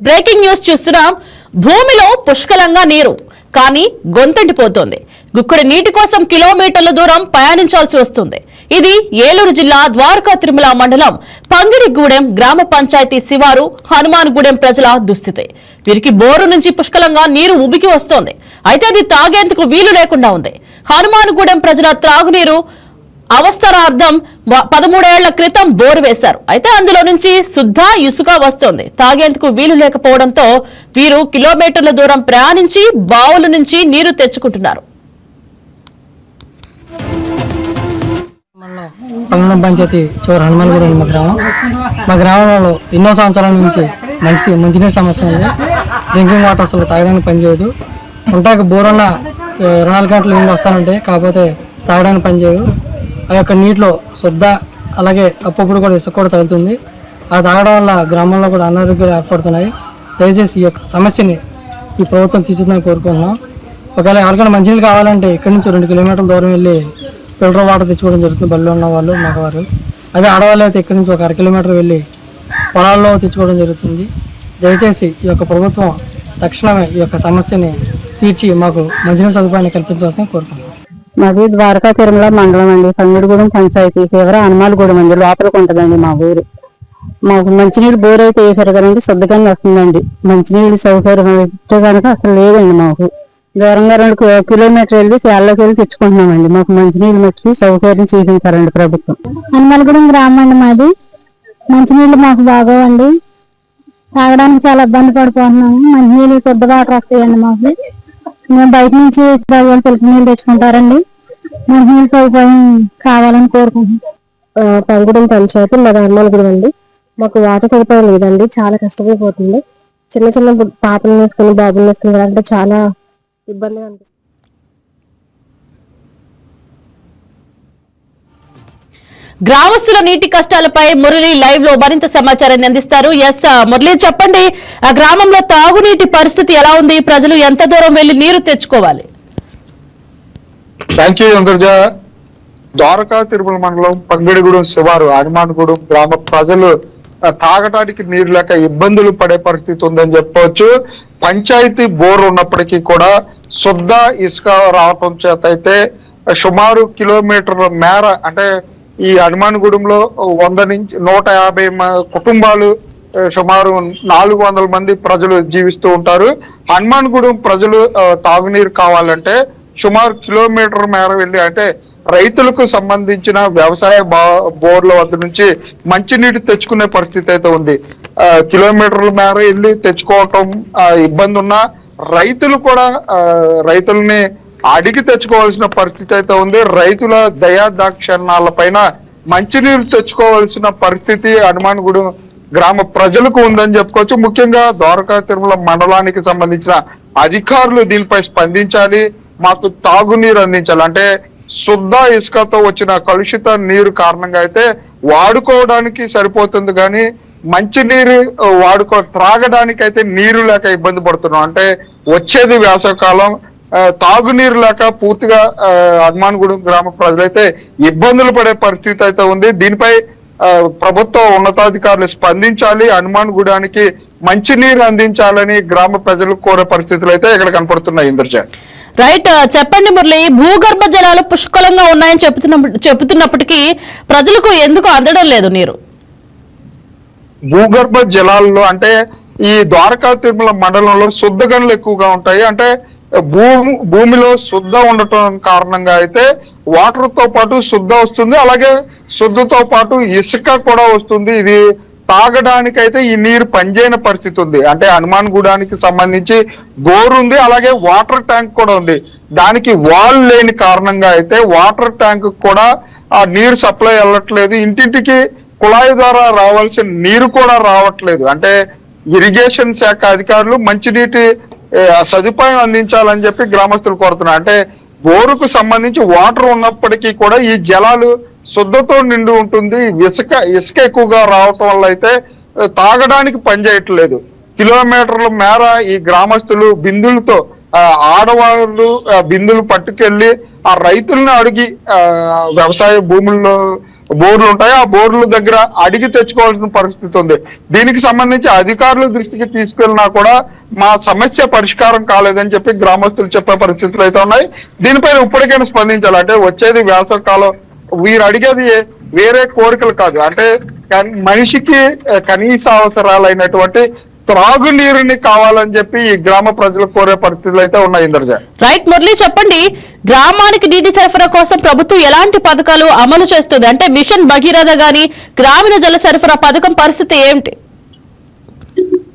Breaking news చూస్తున్నాం. భూమిలో పుష్కలంగా నీరు, కానీ గొంతంటిపోతోంది. గుక్కడి నీటి కోసం కిలోమీటర్ల దూరం ప్రయాణించాల్సి వస్తుంది. ఇది ఏలూరు జిల్లా ద్వారకా తిరుమల మండలం పంగిడిగూడెం గ్రామ పంచాయతీ శివారు హనుమాన్గూడెం ప్రజల దుస్థితి. వీరికి బోరు నుంచి పుష్కలంగా నీరు ఉబికి వస్తోంది. అయితే అది తాగేందుకు వీలు లేకుండా ఉంది. హనుమాన్గూడెం ప్రజల త్రాగునీరు అవసరార్థం 13 ఏళ్ల క్రితం బోరు వేశారు. అయితే అందులో నుంచి శుద్ధ ఇసుక వస్తోంది. తాగేందుకు వీలు లేకపోవడంతో వీరు కిలోమీటర్ల దూరం ప్రయాణించి బావుల నుంచి నీరు తెచ్చుకుంటున్నారు. పంగడం పంచాయతీ చివరి హనుమాన్గూడెం మా గ్రామంలో ఎన్నో సంవత్సరాల నుంచి మంచినీటి సమస్య ఉంది. డ్రింకింగ్ వాటర్ అసలు తాగడానికి పనిచేయదు. ఉంటాక బోరన్న 24 గంటలు నీళ్ళు వస్తానంటాయి, కాకపోతే తాగడానికి పనిచేయదు. ఆ యొక్క నీటిలో శుద్ధ అలాగే అప్పుడప్పుడు కూడా ఇసుక కూడా తగులుతుంది. అది తాగడం వల్ల గ్రామంలో కూడా అనారోగ్యాలు ఏర్పడుతున్నాయి. దయచేసి ఈ యొక్క సమస్యని ఈ ప్రభుత్వం తీసుకుందని కోరుకుంటున్నాం. ఒకవేళ ఎవరికైనా మంచినీళ్ళు కావాలంటే ఇక్కడి నుంచి 2 కిలోమీటర్ల దూరం వెళ్ళి ఫిల్టర్ వాటర్ తెచ్చుకోవడం జరుగుతుంది. బళ్ళు ఉన్న వాళ్ళు మగవారు. అదే ఆడవాళ్ళు అయితే ఇక్కడి నుంచి ఒక 1/2 కిలోమీటర్ వెళ్ళి పొలాల్లో తెచ్చుకోవడం జరుగుతుంది. దయచేసి ఈ యొక్క ప్రభుత్వం తక్షణమే ఈ యొక్క సమస్యని తీర్చి మాకు మంచినీటి సదుపాయాన్ని కల్పించవలసింది కోరుకుంటున్నాం. మాది ద్వారకా తిరుమల మండలం అండి. పంగిడిగూడెం పంచాయతీ చివరి హనుమాన్గూడెం అండి. లోపలికి ఉంటుందండి మా ఊరు. మాకు మంచినీళ్ళు బోర్ అయితే వేసారు కదండి, శుద్ధంగా వస్తుందండి. మంచినీళ్ళు సౌకర్యం అయితే కనుక అసలు లేదండి. మాకు దూరంగా 2 కిలోమీటర్లు వెళ్ళి చేళ్ళలోకి వెళ్ళి తెచ్చుకుంటున్నామండి. మాకు మంచినీళ్ళు మట్టి సౌకర్యం చేయించారండి ప్రభుత్వం. హనుమాన్గూడెం గ్రామం అండి మాది. మంచినీళ్ళు మాకు బాగోవండి. తాగడానికి చాలా ఇబ్బంది పడిపోతున్నాము. మంచినీళ్ళు శుద్ధ వాటర్ వస్తాయండి మాకు. మేము బయట నుంచి తెలుసు నీళ్ళు తెచ్చుకుంటారండి. మంచినీళ్ళు సౌకర్యం కావాలని కోరుకుంటున్నాం. పంగడం పంచాయతీ మాది హనుమాన్గూడెం అండి. మాకు వాటర్ సదుపాయం లేదండి. చాలా కష్టమైపోతుంది. చిన్న పాపలు వేసుకుని బాబులు వేసుకుని అంటే చాలా ఇబ్బందిగా ఉంటుంది. గ్రామస్తుల నీటి కష్టాలపై మురళి లైవ్ లో మరింత సమాచారాన్ని అందిస్తారు. ఎస్ మురళి, చెప్పండి, ఆ గ్రామంలో తాగునీటి పరిస్థితి ఎలా ఉంది? ప్రజలు ఎంత దూరం వెళ్లి నీరు తెచ్చుకోవాలి? Thank you Indraja. ద్వారకా తిరుమల మండలం పంగిడిగూడెం శివారు హనుమాన్గూడెం గ్రామ ప్రజలు తాగటానికి నీరు లేక ఇబ్బందులు పడే పరిస్థితి ఉందని చెప్పవచ్చు. పంచాయతీ బోర్ ఉన్నప్పటికీ కూడా శుద్ధ ఇసుక రావటం చేత అయితే సుమారు కిలోమీటర్ల మేర, అంటే ఈ హనుమాన్గూడెంలో 100 నుంచి 150 కుటుంబాలు, సుమారు 400 మంది ప్రజలు జీవిస్తూ ఉంటారు. హనుమాన్గూడెం ప్రజలు తాగునీరు కావాలంటే సుమారు కిలోమీటర్ మేర వెళ్ళి, అంటే రైతులకు సంబంధించిన వ్యవసాయ బోర్ల వద్ద నుంచి మంచినీటి తెచ్చుకునే పరిస్థితి అయితే ఉంది. కిలోమీటర్ల మేర వెళ్ళి తెచ్చుకోవటం ఇబ్బంది ఉన్నా రైతులు కూడా రైతుల్ని అడిగి తెచ్చుకోవాల్సిన పరిస్థితి అయితే ఉంది. రైతుల దయాదాక్షిణ్యాల పైన మంచినీరు తెచ్చుకోవాల్సిన పరిస్థితి హనుమాన్గూడెం గ్రామ ప్రజలకు ఉందని చెప్పుకోవచ్చు. ముఖ్యంగా ద్వారకా తిరుమల మండలానికి సంబంధించిన అధికారులు దీనిపై స్పందించాలి. మాకు తాగునీరు అందించాలి. అంటే శుద్ధ ఇసుకతో వచ్చిన కలుషిత నీరు కారణంగా అయితే వాడుకోవడానికి సరిపోతుంది, కానీ మంచినీరు త్రాగడానికి అయితే నీరు లేక ఇబ్బంది పడుతున్నాం. అంటే వచ్చేది వేసవికాలం, తాగునీరు లేక పూర్తిగా హనుమాన్గూడెం గ్రామ ప్రజలైతే ఇబ్బందులు పడే పరిస్థితి అయితే ఉంది. దీనిపై ప్రభుత్వ ఉన్నతాధికారులు స్పందించాలి. హనుమాన్గూడానికి మంచినీరు అందించాలని గ్రామ ప్రజలు కోరే పరిస్థితులు అయితే ఇక్కడ కనపడుతున్నాయి. ఇంద్రజ, రైట్, చెప్పండి మురళి, భూగర్భ జలాలు పుష్కలంగా ఉన్నాయని చెబుతున్నప్పటికీ ప్రజలకు ఎందుకు అందడం లేదు నీరు? భూగర్భ జలాల్లో అంటే ఈ ద్వారకా తిరుమల మండలంలో శుద్ధ గనులు ఎక్కువగా ఉంటాయి. అంటే భూమిలో శుద్ధ ఉండటం కారణంగా అయితే వాటర్ తో పాటు శుద్ధ వస్తుంది, అలాగే శుద్ధతో పాటు ఇసుక కూడా వస్తుంది. ఇది తాగడానికి అయితే ఈ నీరు పనిచేయని పరిస్థితి ఉంది. అంటే హనుమాన్గూడానికి సంబంధించి బోర్ ఉంది, అలాగే వాటర్ ట్యాంక్ కూడా ఉంది. దానికి వాల్ లేని కారణంగా అయితే వాటర్ ట్యాంక్ కూడా ఆ నీరు సప్లై వెళ్ళట్లేదు. ఇంటింటికి కుళాయి ద్వారా రావాల్సిన నీరు కూడా రావట్లేదు. అంటే ఇరిగేషన్ శాఖ అధికారులు మంచినీటి సదుపాయం అందించాలని చెప్పి గ్రామస్తులు కోరుతున్నారు. అంటే బోరుకు సంబంధించి వాటర్ ఉన్నప్పటికీ కూడా ఈ జలాలు శుద్ధతో నిండి ఉంటుంది. ఇసుక ఎక్కువగా రావటం వల్ల అయితే తాగడానికి పనిచేయట్లేదు. కిలోమీటర్ల మేర ఈ గ్రామస్తులు బిందులతో ఆడవాళ్ళు బిందులు పట్టుకెళ్ళి ఆ రైతులను అడిగి వ్యవసాయ భూముల్లో బోర్లు ఉంటాయి, ఆ బోర్ల దగ్గర అడిగి తెచ్చుకోవాల్సిన పరిస్థితి ఉంది. దీనికి సంబంధించి అధికారుల దృష్టికి తీసుకెళ్ళినా కూడా మా సమస్య పరిష్కారం కాలేదని చెప్పి గ్రామస్తులు చెప్పే పరిస్థితులు అయితే ఉన్నాయి. దీనిపైన ఇప్పటికైనా స్పందించాలి. అంటే వచ్చేది వేసవికాలం, వీరు అడిగేది వేరే కోరికలు కాదు, అంటే మనిషికి కనీస అవసరాలైనటువంటి త్రాగునీరుని కావాలని చెప్పి ఈ గ్రామ ప్రజలు కోరే పరిస్థితులు అయితే ఉన్నాయి. ఇంద్రజ. రైట్ మురళి, చెప్పండి, గ్రామానికి నీటి సరఫరా కోసం ప్రభుత్వం ఎలాంటి పథకాలు అమలు చేస్తుంది? అంటే మిషన్ భగీరథ గాని గ్రామీణ జల సరఫరా పథకం పరిస్థితి ఏమిటి?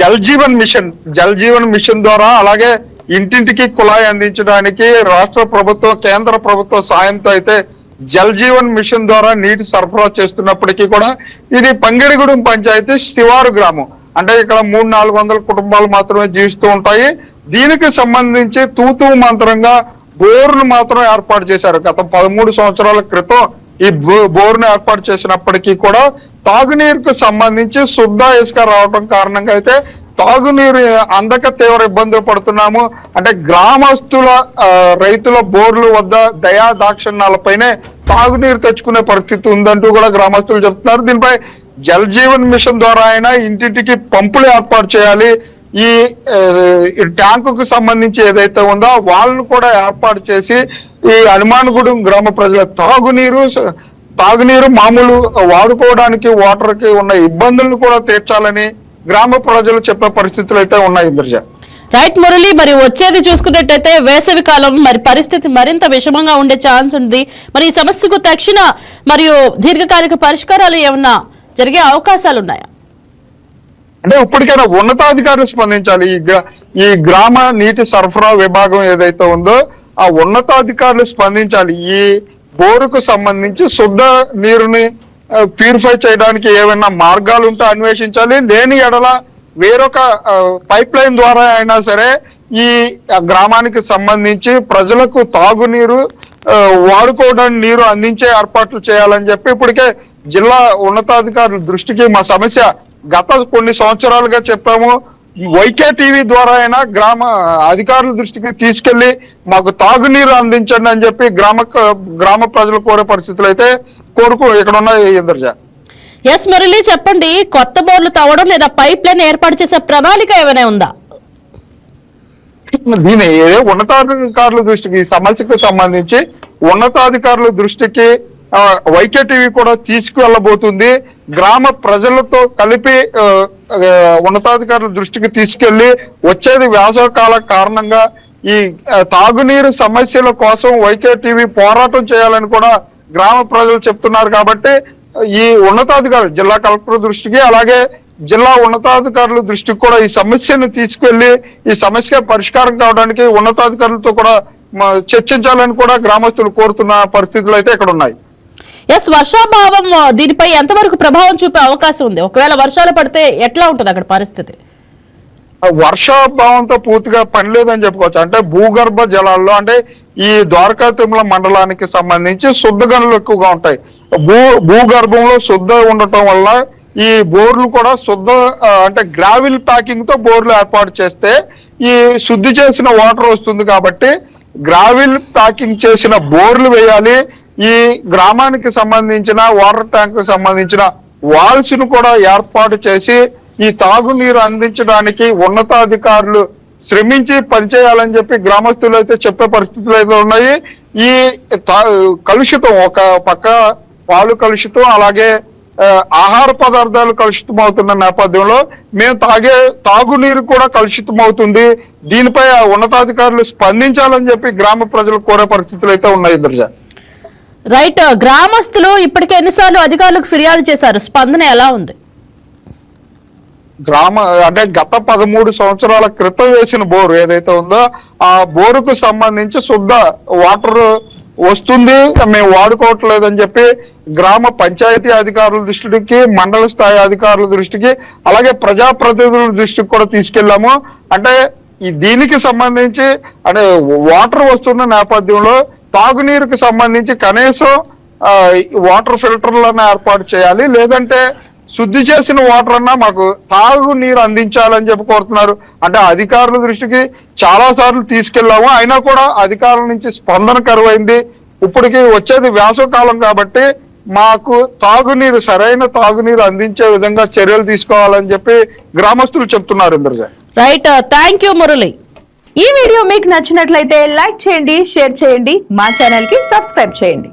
జల్ జీవన్ మిషన్ ద్వారా అలాగే ఇంటింటికి కుళాయి అందించడానికి రాష్ట్ర ప్రభుత్వం కేంద్ర ప్రభుత్వ సాయంతో అయితే జల్ జీవన్ మిషన్ ద్వారా నీటి సరఫరా చేస్తున్నప్పటికీ కూడా ఇది పంగిడిగూడెం పంచాయతీ శివారు గ్రామం, అంటే ఇక్కడ 300-400 కుటుంబాలు మాత్రమే జీవిస్తూ ఉంటాయి. దీనికి సంబంధించి తూతూ మంత్రంగా బోర్ను మాత్రం ఏర్పాటు చేశారు. గత 13 సంవత్సరాల క్రితం ఈ బోర్ను ఏర్పాటు చేసినప్పటికీ కూడా తాగునీరుకు సంబంధించి శుద్ధ ఇసుక రావడం కారణంగా అయితే తాగునీరు అందక తీవ్ర ఇబ్బందులు పడుతున్నాము. అంటే గ్రామస్తుల రైతుల బోర్లు వద్ద దయా దాక్షిణ్యాలపైనే తాగునీరు తెచ్చుకునే పరిస్థితి ఉందంటూ కూడా గ్రామస్తులు చెప్తున్నారు. దీనిపై జల్ జీవన్ మిషన్ ద్వారా అయినా ఇంటింటికి పంపులు ఏర్పాటు చేయాలి. ఈ ట్యాంకుకు సంబంధించి ఏదైతే ఉందో వాళ్ళను కూడా ఏర్పాటు చేసి ఈ హనుమాన్గూడెం గ్రామ ప్రజల తాగునీరు మామూలు వాడుకోవడానికి వాటర్కి ఉన్న ఇబ్బందులను కూడా తీర్చాలని గ్రామ ప్రజలు చెప్పే పరిస్థితులు అయితే ఉన్నాయి. ఇంద్రజ. రైట్ మురళి, మరి వచ్చేది చూసుకున్నట్టయితే వేసవి కాలం, మరి పరిస్థితి మరింత విషమంగా ఉండే ఛాన్స్ ఉంది. మరి ఈ సమస్యకు తక్షణ మరియు దీర్ఘకాలిక పరిష్కారాలు ఏమన్నా జరిగే అవకాశాలు ఉన్నాయా? అంటే ఇప్పటికైనా ఉన్నతాధికారులు స్పందించాలి. ఈ గ్రామ నీటి సరఫరా విభాగం ఏదైతే ఉందో ఆ ఉన్నతాధికారులు స్పందించాలి. ఈ బోరుకు సంబంధించి శుద్ధ నీరుని ప్యూరిఫై చేయడానికి ఏమైనా మార్గాలు ఉంటే అన్వేషించాలి. లేని ఎడల వేరొక పైప్ లైన్ ద్వారా అయినా సరే ఈ గ్రామానికి సంబంధించి ప్రజలకు తాగునీరు వాడుకోవడానికి నీరు అందించే ఏర్పాట్లు చేయాలని చెప్పి ఇప్పటికే జిల్లా ఉన్నతాధికారుల దృష్టికి మా సమస్య గత కొన్ని సంవత్సరాలుగా చెప్పాము. వైకే టీవీ ద్వారా అయినా గ్రామ అధికారుల దృష్టికి తీసుకెళ్లి మాకు తాగునీరు అందించండి అని చెప్పి గ్రామ ప్రజలు కోరే పరిస్థితులు అయితే ఇక్కడ ఉన్నాయి. ఇంద్రజ. ఎస్ మురళి, చెప్పండి, కొత్త బోర్లు తవ్వడం లేదా పైప్ లైన్ ఏర్పాటు చేసే ప్రణాళిక ఏమైనా ఉందా? దీని ఉన్నతాధికారుల దృష్టికి ఈ సమస్యకు సంబంధించి ఉన్నతాధికారుల దృష్టికి వైకే టీవీ కూడా తీసుకువెళ్ళబోతుంది. గ్రామ ప్రజలతో కలిపి ఉన్నతాధికారుల దృష్టికి తీసుకెళ్లి వచ్చేది వేసవికాల కారణంగా ఈ తాగునీరు సమస్యల కోసం వైకే టీవీ పోరాటం చేయాలని కూడా గ్రామ ప్రజలు చెప్తున్నారు. కాబట్టి ఈ ఉన్నతాధికారులు జిల్లా కలెక్టర్ దృష్టికి అలాగే జిల్లా ఉన్నతాధికారుల దృష్టికి కూడా ఈ సమస్యను తీసుకెళ్లి ఈ సమస్య పరిష్కారం కావడానికి ఉన్నతాధికారులతో కూడా చర్చించాలని కూడా గ్రామస్తులు కోరుతున్న పరిస్థితులు అయితే ఇక్కడ ఉన్నాయి. ఎస్, వర్షాభావం దీనిపై ఎంతవరకు ప్రభావం చూపే అవకాశం ఉంది? ఒకవేళ వర్షాలు పడితే ఎట్లా ఉంటుంది అక్కడ పరిస్థితి? వర్షాభావంతో పూర్తిగా పని లేదని చెప్పుకోవచ్చు. అంటే భూగర్భ జలాల్లో అంటే ఈ ద్వారకా తిరుమల మండలానికి సంబంధించి శుద్ధ గనులు ఎక్కువగా ఉంటాయి. భూగర్భంలో శుద్ధ ఉండటం వల్ల ఈ బోర్లు కూడా శుద్ధ అంటే గ్రావిల్ ప్యాకింగ్ తో బోర్లు ఏర్పాటు చేస్తే ఈ శుద్ధి చేసిన వాటర్ వస్తుంది. కాబట్టి గ్రావిల్ ప్యాకింగ్ చేసిన బోర్లు వేయాలి. ఈ గ్రామానికి సంబంధించిన వాటర్ ట్యాంక్ కు సంబంధించిన వాల్స్ ను కూడా ఏర్పాటు చేసి ఈ తాగునీరు అందించడానికి ఉన్నతాధికారులు శ్రమించి పనిచేయాలని చెప్పి గ్రామస్తులు అయితే చెప్పే పరిస్థితులు అయితే ఉన్నాయి. ఈ కలుషితం, ఒక పక్క పాలు కలుషితం, అలాగే ఆహార పదార్థాలు కలుషితం అవుతున్న నేపథ్యంలో మేము తాగునీరు కూడా కలుషితం అవుతుంది. దీనిపై ఉన్నతాధికారులు స్పందించాలని చెప్పి గ్రామ ప్రజలు కోరే పరిస్థితులు అయితే ఉన్నాయి. ఇంద్రజ. రైట్, గ్రామస్తులు ఇప్పటికే ఎన్నిసార్లు అధికారులకు ఫిర్యాదు చేశారు? స్పందన ఎలా ఉంది? అంటే గత 13 సంవత్సరాల క్రితం వేసిన బోరు ఏదైతే ఉందో ఆ బోరుకు సంబంధించి శుద్ధ వాటర్ వస్తుంది, మేము వాడుకోవట్లేదని చెప్పి గ్రామ పంచాయతీ అధికారుల దృష్టికి, మండల స్థాయి అధికారుల దృష్టికి, అలాగే ప్రజాప్రతినిధుల దృష్టికి కూడా తీసుకెళ్లాము. అంటే దీనికి సంబంధించి అంటే వాటర్ వస్తున్న నేపథ్యంలో తాగునీరుకి సంబంధించి కనీసం వాటర్ ఫిల్టర్లను ఏర్పాటు చేయాలి, లేదంటే శుద్ధి చేసిన వాటర్ అన్నా మాకు తాగునీరు అందించాలని చెప్పి కోరుతున్నారు. అంటే అధికారుల దృష్టికి చాలా సార్లు తీసుకెళ్లాము, అయినా కూడా అధికారుల నుంచి స్పందన కరువైంది. ఇప్పటికి వచ్చేది వేసవికాలం కాబట్టి మాకు తాగునీరు, సరైన తాగునీరు అందించే విధంగా చర్యలు తీసుకోవాలని చెప్పి గ్రామస్తులు చెప్తున్నారు. Indraja, right, thank you Murali. ఈ వీడియో మీకు నచ్చినట్లయితే లైక్ చేయండి, షేర్ చేయండి, మా ఛానల్ కి సబ్స్క్రైబ్ చేయండి.